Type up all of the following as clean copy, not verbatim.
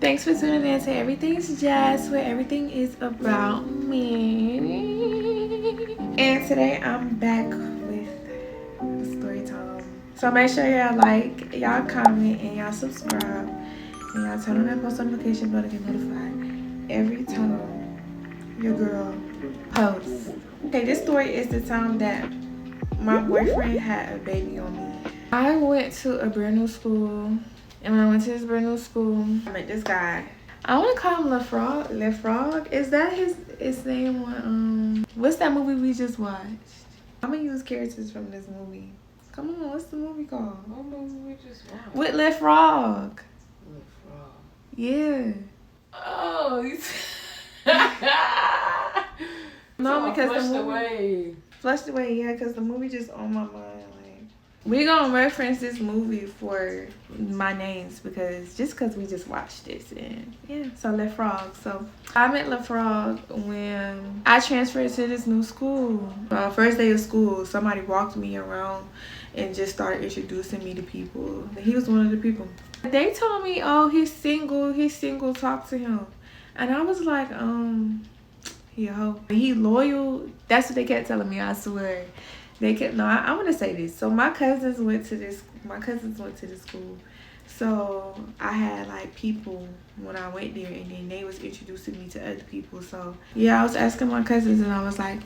Thanks for tuning in to Everything's Jazz, where everything is about me. And today I'm back with Storytime. So make sure y'all like, y'all comment, and y'all subscribe. And y'all turn on that post notification bell to get notified every time your girl posts. Okay, this story is the time that my boyfriend had a baby on me. I went to a brand new school. And when I went to this brand new school, I met this guy. I want to call him LeFrog. LeFrog? Is that his name on, what's that movie we just watched? I'm going to use characters from this movie. Come on, what's the movie called? What movie we just watched? With LeFrog. LeFrog. Yeah. Oh, you No, because flushed the movie... away. Flushed away, yeah, because the movie just on my mind. We're gonna reference this movie for my names because we just watched this, and yeah. So LeFrog. So I met LeFrog when I transferred to this new school. First day of school, somebody walked me around and just started introducing me to people. He was one of the people. They told me, oh, he's single, talk to him. And I was like, he a hoe. He loyal. That's what they kept telling me, I swear. They kept, no, I want to say this. So my cousins went to this school. So I had like people when I went there, and then they was introducing me to other people. So yeah, I was asking my cousins, and I was like,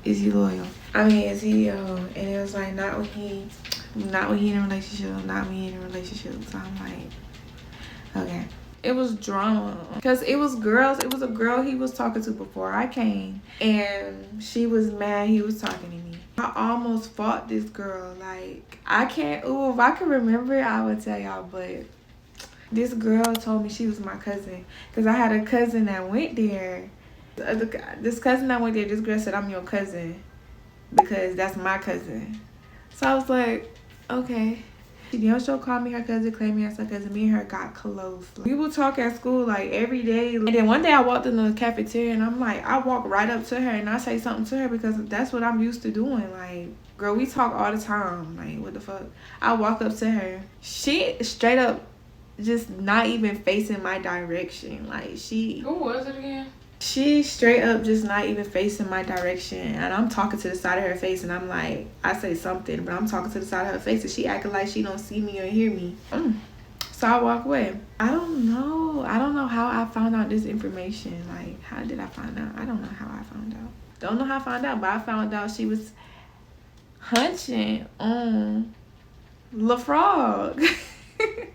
is he loyal? I mean, is he, and it was like, not when he in a relationship, not when he in a relationship. So I'm like, okay. It was drama because it was girls. It was a girl he was talking to before I came, and she was mad he was talking to me. I almost fought this girl. Like, I can't, if I could remember it, I would tell y'all, but this girl told me she was my cousin because I had a cousin that went there. This cousin that went there, this girl said, I'm your cousin because that's my cousin. So I was like, okay. She damn sure called me her cousin, claimed me as her cousin. Me and her got close. We would talk at school like every day. And then one day I walked in the cafeteria, and I'm like, I walk right up to her and I say something to her because that's what I'm used to doing. Like, girl, we talk all the time. Like, what the fuck? I walk up to her. She straight up just not even facing my direction. Like, Who was it again? She straight up just not even facing my direction, and I'm talking to the side of her face, and I'm like, I say something, but I'm talking to the side of her face, and she acting like she don't see me or hear me. So I walk away. I don't know how I found out this information. Like, how did I find out? I don't know how I found out. Don't know how I found out, but I found out she was hunching on LeFrog.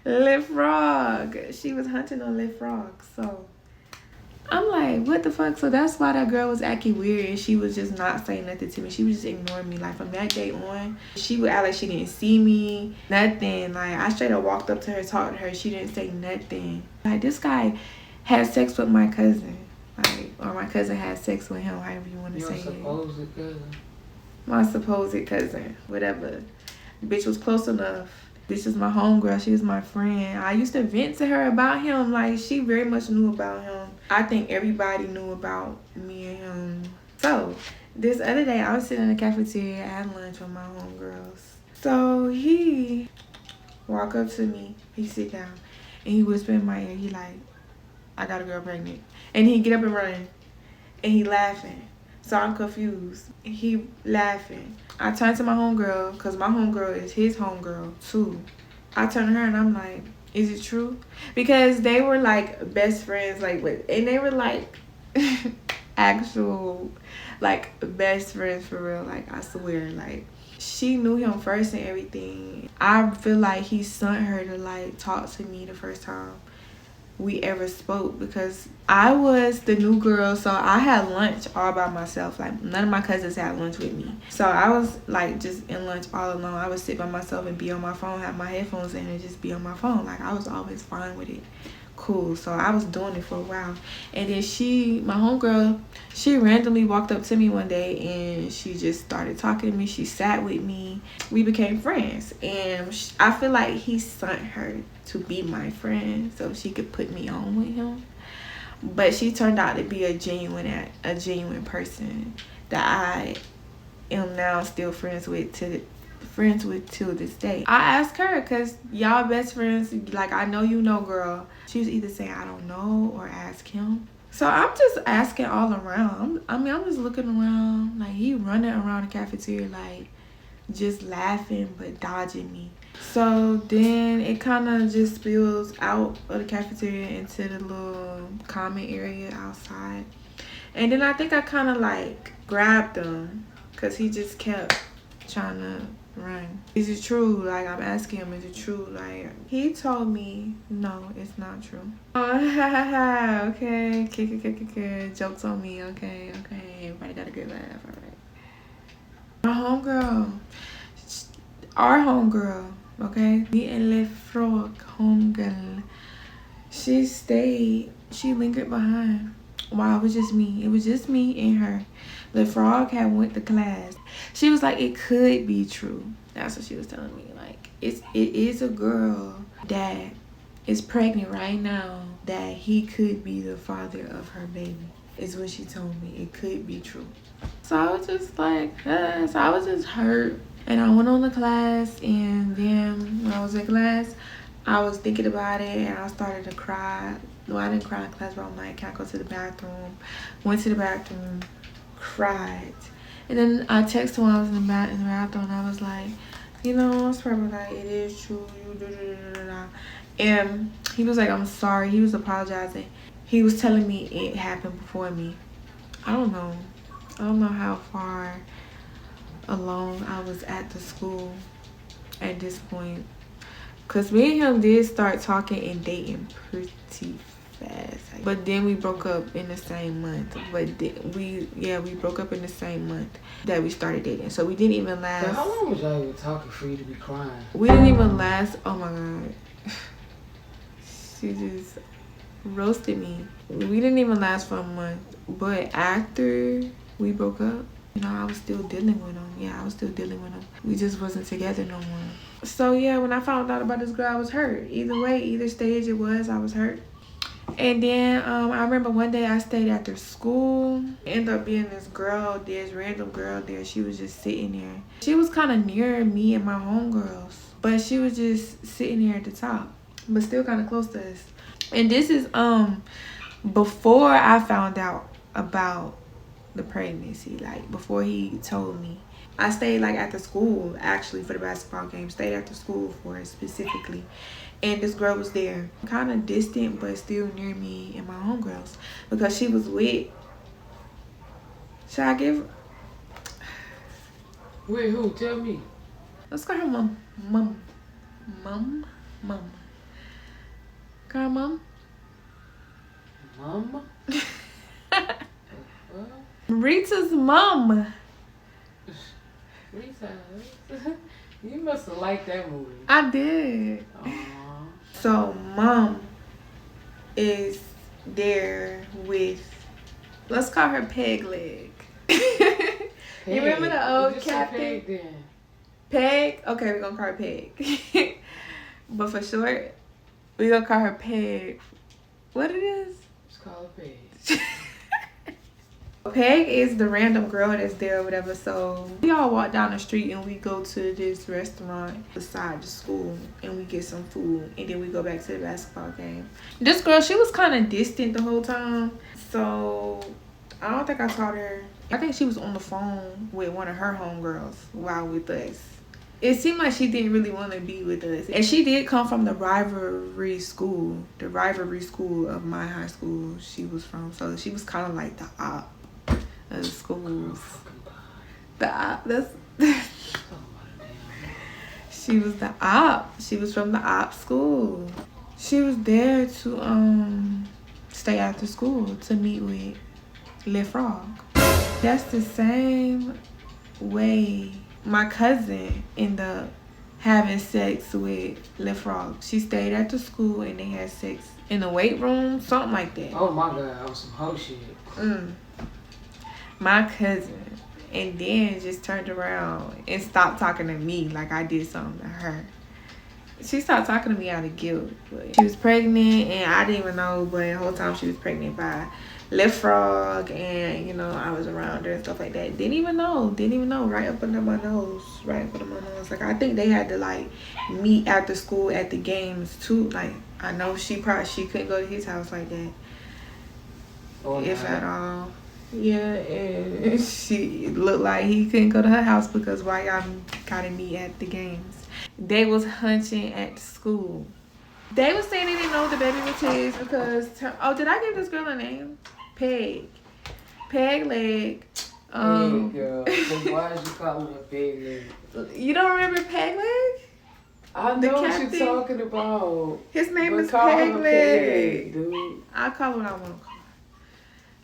LeFrog. She was hunting on LeFrog, so I'm like, what the fuck? So that's why that girl was acting weird, and she was just not saying nothing to me. She was just ignoring me. Like, from that day on, she would act like she didn't see me, nothing. Like, I straight up walked up to her, talked to her. She didn't say nothing. Like, this guy had sex with my cousin. Like, or my cousin had sex with him, however you want to say it. Your supposed cousin. My supposed cousin, whatever. Bitch was close enough. This is my homegirl. She was my friend. I used to vent to her about him. Like, she very much knew about him. I think everybody knew about me and him. So, this other day, I was sitting in the cafeteria at lunch with my homegirls. So, he walk up to me. He sit down. And he whisper in my ear. He like, I got a girl pregnant. And he get up and run. And he laughing. So I'm confused. He laughing. I turn to my homegirl, because my homegirl is his homegirl too. I turn to her and I'm like, is it true? Because they were like best friends, like, and they were like actual like best friends for real. Like, I swear, like, she knew him first and everything. I feel like he sent her to like talk to me the first time we ever spoke, because I was the new girl, so I had lunch all by myself. Like, none of my cousins had lunch with me, so I was like just in lunch all alone. I would sit by myself and be on my phone, have my headphones in, and just be on my phone. Like, I was always fine with it. Cool. So I was doing it for a while, and then my homegirl, she randomly walked up to me one day and she just started talking to me. She sat with me. We became friends, and I feel like he sent her to be my friend so she could put me on with him. But she turned out to be a genuine person that I am now still friends with friends with till this day. I asked her because y'all best friends, like I know you know, girl. She was either saying I don't know or ask him. So I'm just asking all around. I'm just looking around. Like he running around the cafeteria like just laughing but dodging me. So then it kind of just spills out of the cafeteria into the little common area outside. And then I think I kind of like grabbed him because he just kept trying to run. Is it true? Like I'm asking him, is it true? Like he told me, no, it's not true. Oh, ha ha ha. Okay, okay. Jokes on me. Okay. Everybody got a good laugh. All right. Our homegirl. Okay, me and Le Frog homegirl. She stayed. She lingered behind. Wow, it was just me. It was just me and her. The frog had went to class. She was like, it could be true. That's what she was telling me. Like, it is a girl that is pregnant right now that he could be the father of her baby. Is what she told me. It could be true. So I was just like, so I was just hurt. And I went on to class, and then when I was in class, I was thinking about it, and I started to cry. No, I didn't cry in class, but I'm like, can I go to the bathroom? Went to the bathroom, cried. And then I texted when I was in the bathroom, and I was like, you know, it's probably like, it is true. And he was like, I'm sorry. He was apologizing. He was telling me it happened before me. I don't know how far alone I was at the school at this point. Because me and him did start talking and dating pretty fast. But then we broke up in the same month. We broke up in the same month that we started dating. So we didn't even last. So how long was y'all even talking for you to be crying? We didn't even last. Oh my God. She just roasted me. We didn't even last for a month. But after we broke up, you know, I was still dealing with him. Yeah, I was still dealing with him. We just wasn't together no more. So yeah, when I found out about this girl, I was hurt. Either way, either stage it was, I was hurt. And then I remember one day I stayed after school. Ended up being this random girl there. She was just sitting there. She was kind of near me and my homegirls. But she was just sitting there at the top. But still kind of close to us. And this is before I found out about the pregnancy, like before he told me. I stayed like at the school actually for the basketball game. Stayed at the school for it specifically. And this girl was there, kind of distant but still near me and my homegirls, because she was with, should I give? Wait, who? Tell me. Let's call her mom. Mom. Call her mom. Mom? Rita's mom. Rita, you must have liked that movie. I did. Aww. So mom is there with, let's call her Peg Leg. Peg. You remember the old Just say captain? Peg then. Peg? Okay, we're gonna call her Peg. But for short, we're gonna call her Peg. What it is? Just call her Peg. Peg is the random girl that's there or whatever. So we all walk down the street and we go to this restaurant beside the school and we get some food, and then we go back to the basketball game. This girl, she was kind of distant the whole time, so I don't think I taught her. I think she was on the phone with one of her homegirls while with us. It seemed like she didn't really want to be with us. And she did come from the rivalry school of my high school she was from. So she was kind of like the op of the schools. The op, she was the op. She was from the op school. She was there to stay after school to meet with Le Frog. That's the same way my cousin ended up having sex with Le Frog. She stayed at the school and they had sex in the weight room, something like that. Oh my God, that was some hoe shit. My cousin. And then just turned around and stopped talking to me like I did something to her. She stopped talking to me out of guilt. But she was pregnant, and I didn't even know. But the whole time she was pregnant by Left Frog, and you know I was around her and stuff like that. Didn't even know. Right up under my nose. Like I think they had to like meet after school at the games too. Like I know she couldn't go to his house like that, if at all. Yeah, and she looked like he couldn't go to her house because why y'all gotta meet at the games. They was hunching at school. They was saying they didn't know the baby was his because did I give this girl a name? Peg Leg. Hey girl, so why did you call him a Peg Leg? You don't remember Peg Leg? I know what you're talking about. His name is call Peg him Leg. Dude. I'll call her what I want to call her.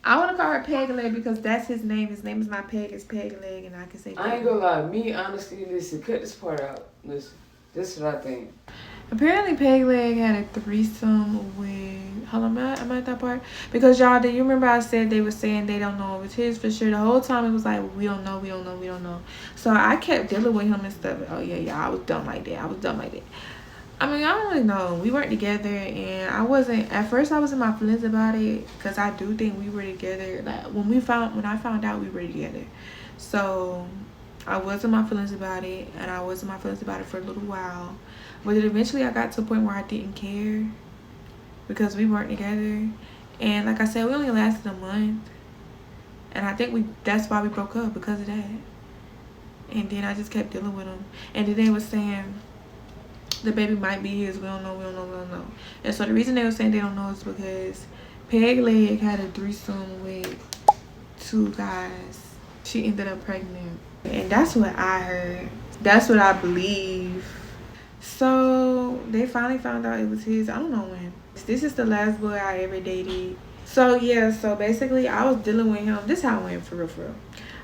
I want to call her Peg Leg because that's his name. His name is not Peg, it's Peg Leg, and I can say Peg. I ain't gonna lie. Me, honestly, listen, cut this part out. Listen, this is what I think. Apparently, Peg Leg had a threesome with... Hold on, am I at that part? Because, y'all, do you remember I said they were saying they don't know if it's his for sure? The whole time it was like, we don't know. So I kept dealing with him and stuff. Oh, yeah, I was dumb like that. I mean, I don't really know. We weren't together, and I wasn't... At first, I was in my feelings about it because I do think we were together. Like, when I found out we were together. So, I was in my feelings about it, and I was in my feelings about it for a little while. But then eventually I got to a point where I didn't care because we weren't together. And like I said, we only lasted a month. And I think that's why we broke up, because of that. And then I just kept dealing with him. And then they was saying the baby might be his. We don't know. And so the reason they were saying they don't know is because Peg Leg had a threesome with 2 guys. She ended up pregnant. And that's what I heard. That's what I believe. So they finally found out it was his. I don't know when. This is the last boy I ever dated. So yeah, so basically I was dealing with him. This is how it went for real.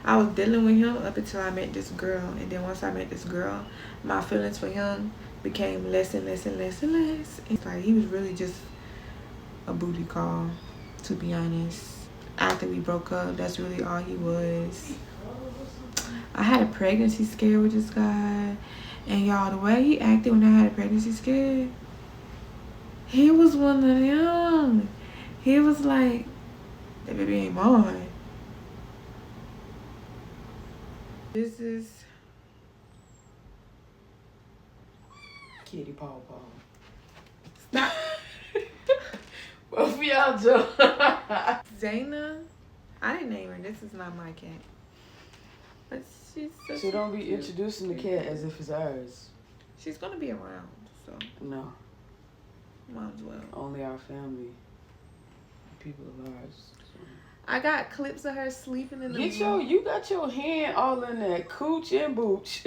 I was dealing with him up until I met this girl. And then once I met this girl, my feelings for him became less and less. It's like he was really just a booty call, to be honest. After we broke up, that's really all he was. I had a pregnancy scare with this guy. And y'all, the way he acted when I had a pregnancy scare, he was one of them. He was like, that baby ain't mine. This is Kitty Paw Paw. Stop. Both of y'all joke. Zayna. I didn't name her. This is not my cat. But she's so So don't be introducing the cat as if it's ours. She's gonna be around, so No. might as well. Only our family. People of ours. So. I got clips of her sleeping in the You got your hand all in that cooch and booch.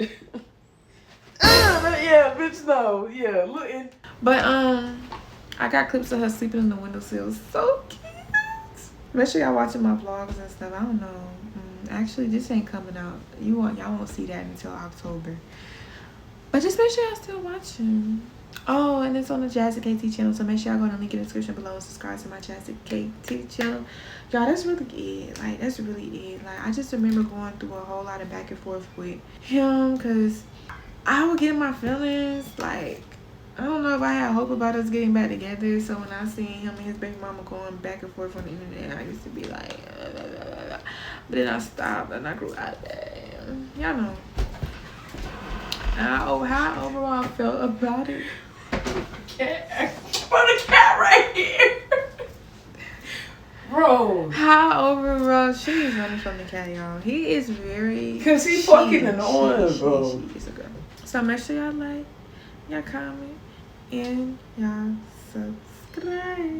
Yeah, bitch, no. Yeah, look in. But I got clips of her sleeping in the windowsill. So cute. Make sure y'all watching my vlogs and stuff. I don't know. Actually, this ain't coming out. Y'all won't see that until October. But just make sure y'all still watching. Oh, and it's on the Jazzy KT channel, so make sure y'all go to the link in the description below and subscribe to my Jazzy KT channel. Y'all, that's really it. Like, that's really it. Like, I just remember going through a whole lot of back and forth with him, because I would get in my feelings. Like, I don't know if I had hope about us getting back together. So when I seen him and his baby mama going back and forth on the internet, I used to be like, but then I stopped and I grew out of that. Y'all know how I overall felt about it. Cat. For the cat right here. Bro. How overall, she is running from the cat, y'all. He is very... Because he's fucking annoying, bro. She is a girl. So make sure y'all like, y'all comment, and y'all subscribe.